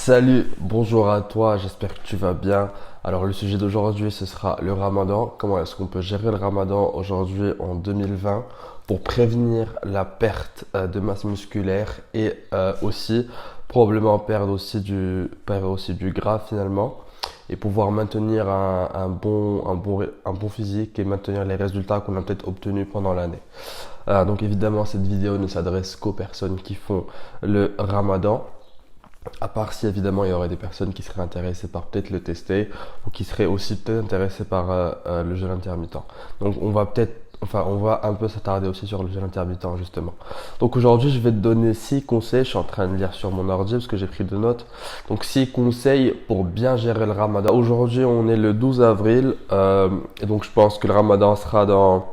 Salut, bonjour à toi, j'espère que tu vas bien. Alors le sujet d'aujourd'hui ce sera le ramadan. Comment est-ce qu'on peut gérer le ramadan aujourd'hui en 2020 pour prévenir la perte de masse musculaire et aussi probablement perdre aussi du gras finalement et pouvoir maintenir un bon physique et maintenir les résultats qu'on a peut-être obtenus pendant l'année. Donc évidemment cette vidéo ne s'adresse qu'aux personnes qui font le ramadan. À part si évidemment il y aurait des personnes qui seraient intéressées par peut-être le tester ou qui seraient aussi peut-être intéressées par le jeûne intermittent. Donc on va un peu s'attarder aussi sur le jeûne intermittent justement. Donc aujourd'hui je vais te donner 6 conseils, je suis en train de lire sur mon ordi parce que j'ai pris deux notes. Donc 6 conseils pour bien gérer le ramadan. Aujourd'hui on est le 12 avril et donc je pense que le ramadan sera dans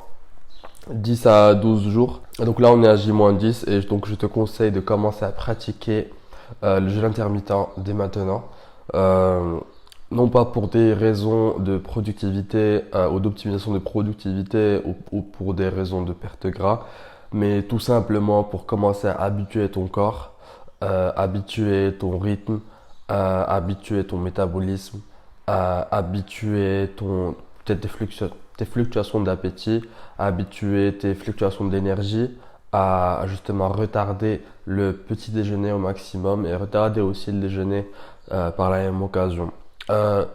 10 à 12 jours. Et donc là on est à J-10 et donc je te conseille de commencer à pratiquer le jeûne intermittent dès maintenant. Euh, non pas pour des raisons de productivité ou d'optimisation de productivité ou pour des raisons de perte de gras, mais tout simplement pour commencer à habituer ton corps, habituer ton rythme, habituer ton métabolisme, habituer peut-être tes fluctuations d'appétit, habituer tes fluctuations d'énergie à justement retarder le petit déjeuner au maximum et retarder aussi le déjeuner par la même occasion. Euh,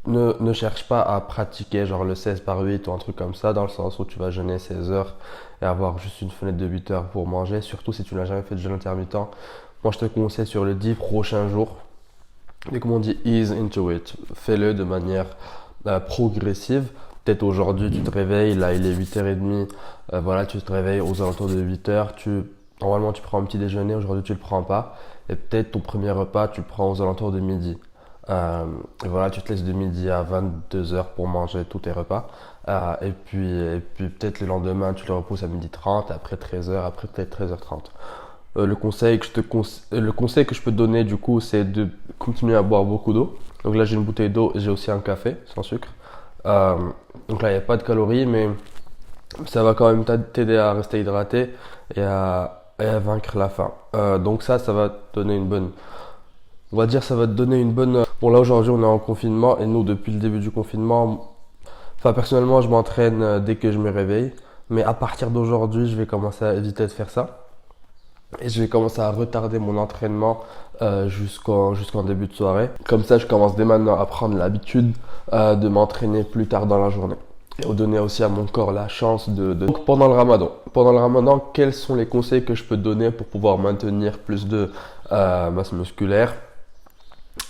ne cherche pas à pratiquer genre le 16 par 8 ou un truc comme ça, dans le sens où tu vas jeûner 16 heures et avoir juste une fenêtre de 8 heures pour manger, surtout si tu n'as jamais fait de jeûne intermittent. Moi je te conseille sur les 10 prochains jours, et comme on dit, ease into it. Fais-le de manière progressive. Peut-être aujourd'hui, tu te réveilles, là il est 8h30, voilà, tu te réveilles aux alentours de 8h, normalement tu prends un petit déjeuner, aujourd'hui tu le prends pas, et peut-être ton premier repas, tu le prends aux alentours de midi. Et voilà, tu te laisses de midi à 22h pour manger tous tes repas, et puis peut-être le lendemain, tu le repousses à 12h30, après 13h, après peut-être 13h30. Le conseil que je peux te donner du coup, c'est de continuer à boire beaucoup d'eau. Donc là, j'ai une bouteille d'eau et j'ai aussi un café sans sucre. Euh, donc là, il n'y a pas de calories, mais ça va quand même t'aider à rester hydraté et à vaincre la faim. Donc ça va te donner une bonne. On va dire, ça va te donner une bonne. Bon, là aujourd'hui, on est en confinement et nous, depuis le début du confinement, enfin personnellement, je m'entraîne dès que je me réveille. Mais à partir d'aujourd'hui, je vais commencer à éviter de faire ça. Et je vais commencer à retarder mon entraînement jusqu'en début de soirée. Comme ça, je commence dès maintenant à prendre l'habitude de m'entraîner plus tard dans la journée. Et donner aussi à mon corps la chance Donc pendant le ramadan. Pendant le ramadan, quels sont les conseils que je peux te donner pour pouvoir maintenir plus de masse musculaire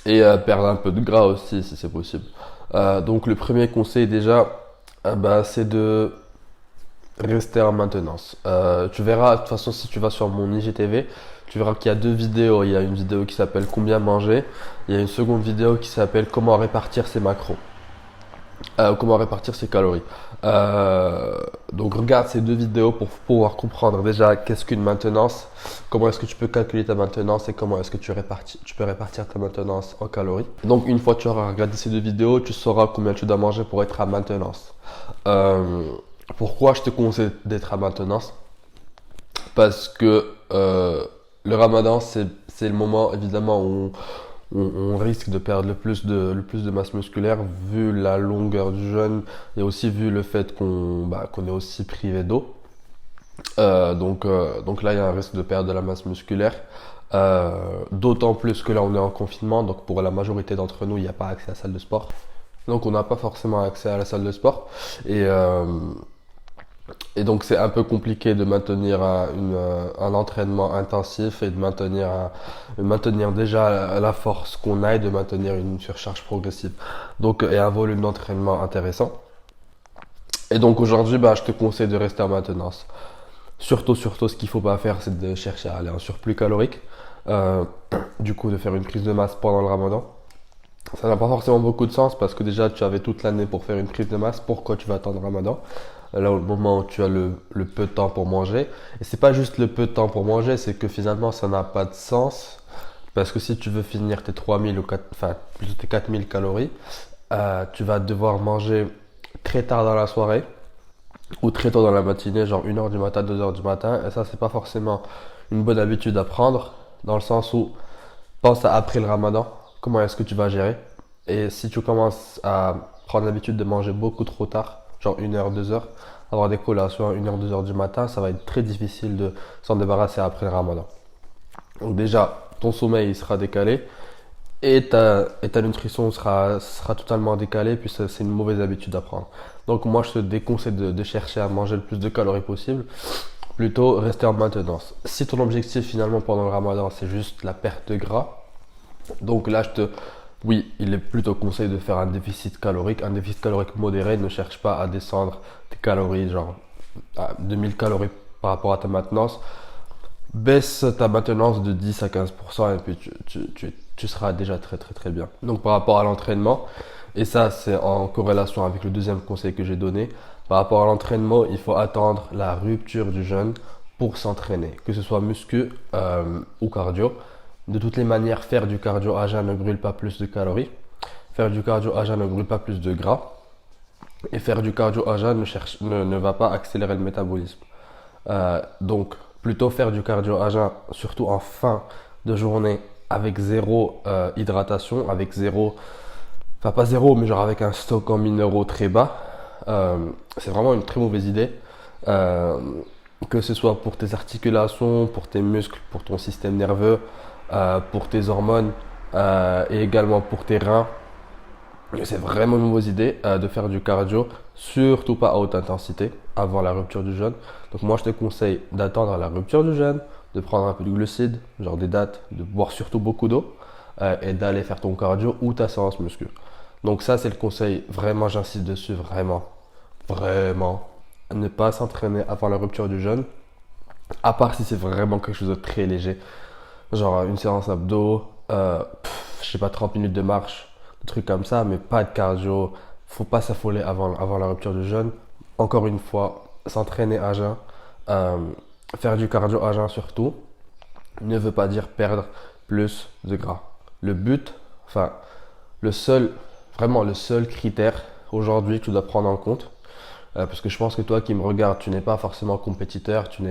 et perdre un peu de gras aussi si c'est possible. Donc le premier conseil déjà, c'est de rester en maintenance. Tu verras, de toute façon, si tu vas sur mon IGTV, tu verras qu'il y a deux vidéos. Il y a une vidéo qui s'appelle Combien manger. Il y a une seconde vidéo qui s'appelle Comment répartir ses macros. Comment répartir ses calories. Donc regarde ces deux vidéos pour pouvoir comprendre déjà qu'est-ce qu'une maintenance, comment est-ce que tu peux calculer ta maintenance et comment est-ce que tu peux répartir ta maintenance en calories. Donc une fois que tu auras regardé ces deux vidéos, tu sauras combien tu dois manger pour être à maintenance. Pourquoi je te conseille d'être à maintenance? Parce que le ramadan, c'est le moment évidemment où on risque de perdre le plus de masse musculaire vu la longueur du jeûne et aussi vu le fait qu'on est aussi privé d'eau. Donc là, il y a un risque de perdre de la masse musculaire. D'autant plus que là, on est en confinement. Donc pour la majorité d'entre nous, il n'y a pas accès à la salle de sport. Donc on n'a pas forcément accès à la salle de sport. Et donc c'est un peu compliqué de maintenir un entraînement intensif et de maintenir déjà la force qu'on a et de maintenir une surcharge progressive. Donc et un volume d'entraînement intéressant. Et donc aujourd'hui, je te conseille de rester en maintenance. Surtout, ce qu'il faut pas faire, c'est de chercher à aller en surplus calorique. Euh, du coup, de faire une prise de masse pendant le ramadan. Ça n'a pas forcément beaucoup de sens parce que déjà tu avais toute l'année pour faire une prise de masse. Pourquoi tu vas attendre Ramadan? Là, au moment où tu as le peu de temps pour manger. Et c'est pas juste le peu de temps pour manger, c'est que finalement ça n'a pas de sens. Parce que si tu veux finir tes 3000 ou 4, enfin plutôt tes 4000 calories, tu vas devoir manger très tard dans la soirée ou très tôt dans la matinée, genre 1h du matin, 2h du matin. Et ça, c'est pas forcément une bonne habitude à prendre dans le sens où pense à après le ramadan, comment est-ce que tu vas gérer. Et si tu commences à prendre l'habitude de manger beaucoup trop tard, genre 1 heure, 2 heures, avoir des collations à 1 heure, 2 heures du matin, ça va être très difficile de s'en débarrasser après le ramadan. Donc déjà, ton sommeil il sera décalé et ta nutrition sera totalement décalée, puis c'est une mauvaise habitude à prendre. Donc moi je te déconseille de chercher à manger le plus de calories possible, plutôt rester en maintenance. Si ton objectif finalement pendant le ramadan c'est juste la perte de gras, donc là oui, il est plutôt conseillé de faire un déficit calorique. Un déficit calorique modéré, ne cherche pas à descendre tes calories, genre à 2000 calories par rapport à ta maintenance. Baisse ta maintenance de 10 à 15% et puis tu seras déjà très très très bien. Donc par rapport à l'entraînement, et ça c'est en corrélation avec le deuxième conseil que j'ai donné, par rapport à l'entraînement, il faut attendre la rupture du jeûne pour s'entraîner, que ce soit muscu ou cardio. De toutes les manières, faire du cardio à jeun ne brûle pas plus de calories. Faire du cardio à jeun ne brûle pas plus de gras. Et faire du cardio à jeun ne va pas accélérer le métabolisme. Donc, plutôt faire du cardio à jeun, surtout en fin de journée, avec zéro hydratation, avec zéro, enfin pas zéro, mais genre avec un stock en minéraux très bas. C'est vraiment une très mauvaise idée. Euh, que ce soit pour tes articulations, pour tes muscles, pour ton système nerveux, pour tes hormones et également pour tes reins. C'est vraiment une mauvaise idée de faire du cardio, surtout pas à haute intensité avant la rupture du jeûne. Donc moi je te conseille d'attendre la rupture du jeûne, de prendre un peu de glucides, genre des dattes, de boire surtout beaucoup d'eau et d'aller faire ton cardio ou ta séance muscu. Donc ça c'est le conseil, vraiment j'insiste dessus, vraiment, vraiment. Ne pas s'entraîner avant la rupture du jeûne, à part si c'est vraiment quelque chose de très léger, genre une séance abdos, je sais pas, 30 minutes de marche, des trucs comme ça, mais pas de cardio. Faut pas s'affoler avant la rupture du jeûne. Encore une fois, s'entraîner à jeun, euh, faire du cardio à jeun surtout, ne veut pas dire perdre plus de gras. Le but, enfin, le seul, vraiment le seul critère aujourd'hui que tu dois prendre en compte, parce que je pense que toi qui me regardes, tu n'es pas forcément compétiteur, tu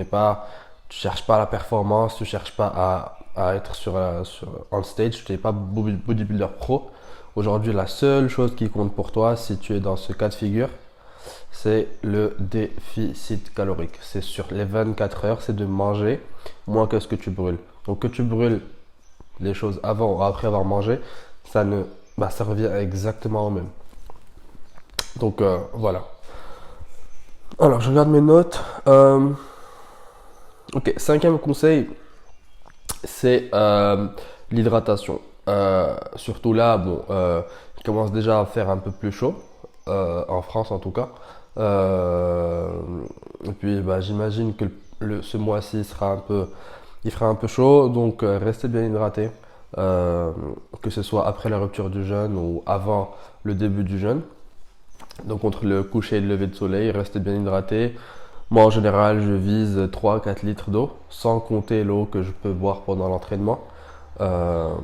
cherches pas la performance, tu cherches pas à être on stage, tu n'es pas bodybuilder pro. Aujourd'hui, la seule chose qui compte pour toi, si tu es dans ce cas de figure, c'est le déficit calorique. C'est sur les 24 heures, c'est de manger moins que ce que tu brûles. Donc que tu brûles les choses avant ou après avoir mangé, ça revient exactement au même. Donc voilà. Alors, je regarde mes notes. Ok, cinquième conseil, c'est l'hydratation. Surtout là, bon, il commence déjà à faire un peu plus chaud, en France en tout cas. Euh, et puis, bah, j'imagine que ce mois-ci il fera un peu chaud, donc restez bien hydraté, que ce soit après la rupture du jeûne ou avant le début du jeûne. Donc entre le coucher et le lever de soleil, restez bien hydraté. Moi en général je vise 3 à 4 litres d'eau, sans compter l'eau que je peux boire pendant l'entraînement. Euh,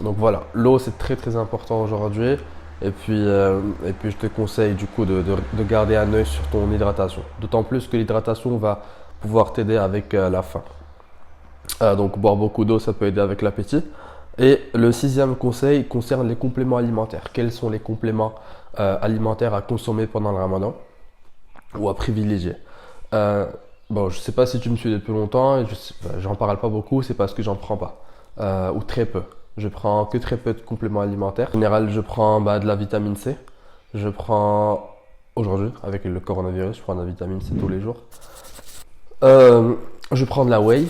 donc voilà, l'eau c'est très très important aujourd'hui. Et puis je te conseille du coup de garder un œil sur ton hydratation. D'autant plus que l'hydratation va pouvoir t'aider avec la faim. Donc boire beaucoup d'eau ça peut aider avec l'appétit. Et le sixième conseil concerne les compléments alimentaires. Quels sont les compléments alimentaires à consommer pendant le ramadan ou à privilégier? Bon, je sais pas si tu me suis depuis longtemps, et j'en parle pas beaucoup, c'est parce que j'en prends pas, ou très peu. Je prends que très peu de compléments alimentaires. En général, je prends de la vitamine C. Je prends aujourd'hui, avec le coronavirus, je prends de la vitamine C tous les jours. Je prends de la whey,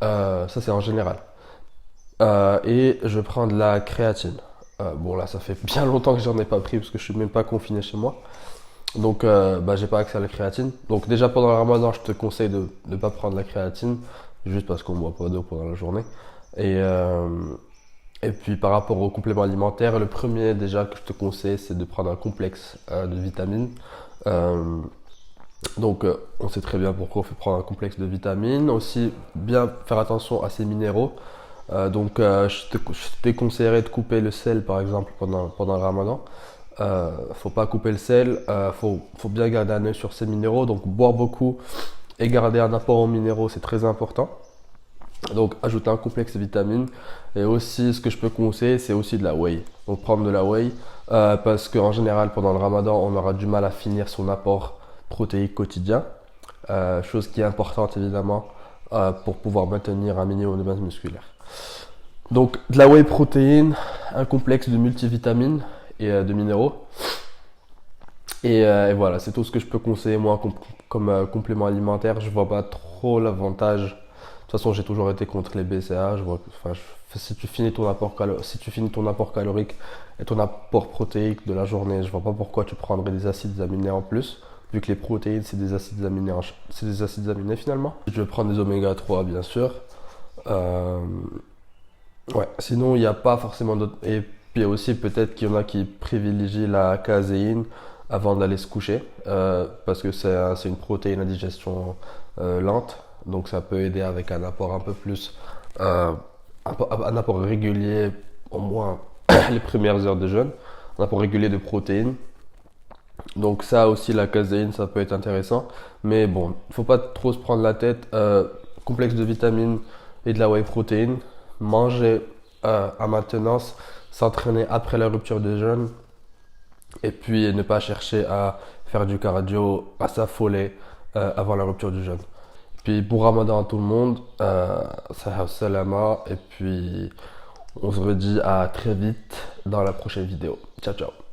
ça c'est en général. Et je prends de la créatine. Bon là ça fait bien longtemps que j'en ai pas pris parce que je suis même pas confiné chez moi. Donc j'ai pas accès à la créatine. Donc déjà pendant le ramadan je te conseille de ne pas prendre la créatine. Juste parce qu'on boit pas d'eau pendant la journée. Et puis par rapport aux compléments alimentaires, le premier déjà que je te conseille c'est de prendre un complexe de vitamines. Donc on sait très bien pourquoi on fait prendre un complexe de vitamines. Aussi bien faire attention à ces minéraux. Je te déconseillerais de couper le sel par exemple pendant le ramadan. Faut pas couper le sel, faut bien garder un œil sur ces minéraux. Donc boire beaucoup et garder un apport en minéraux c'est très important. Donc ajouter un complexe de vitamines. Et aussi ce que je peux conseiller, c'est aussi de la whey. Donc prendre de la whey parce qu'en général pendant le ramadan, on aura du mal à finir son apport protéique quotidien. Chose qui est importante évidemment pour pouvoir maintenir un minimum de masse musculaire. Donc de la whey protéine, un complexe de multivitamines et de minéraux. Et voilà, c'est tout ce que je peux conseiller moi comme complément alimentaire. Je vois pas trop l'avantage. De toute façon, j'ai toujours été contre les BCA. Si tu finis si tu finis ton apport calorique et ton apport protéique de la journée, je vois pas pourquoi tu prendrais des acides aminés en plus, vu que les protéines c'est des acides aminés, c'est des acides aminés finalement. Je vais prendre des oméga 3 bien sûr. Euh, ouais. Sinon, il n'y a pas forcément d'autres. Et puis aussi peut-être qu'il y en a qui privilégient la caséine avant d'aller se coucher, parce que c'est une protéine à digestion lente, donc ça peut aider avec un apport un peu plus, un apport régulier, au moins les premières heures de jeûne, un apport régulier de protéines. Donc ça aussi, la caséine, ça peut être intéressant, mais bon, il faut pas trop se prendre la tête. Complexe de vitamines et de la whey protéine, manger à maintenance, s'entraîner après la rupture de jeûne, et puis ne pas chercher à faire du cardio, à s'affoler avant la rupture du jeûne. Puis bon ramadan à tout le monde, salama, et puis on se redit à très vite dans la prochaine vidéo. Ciao ciao.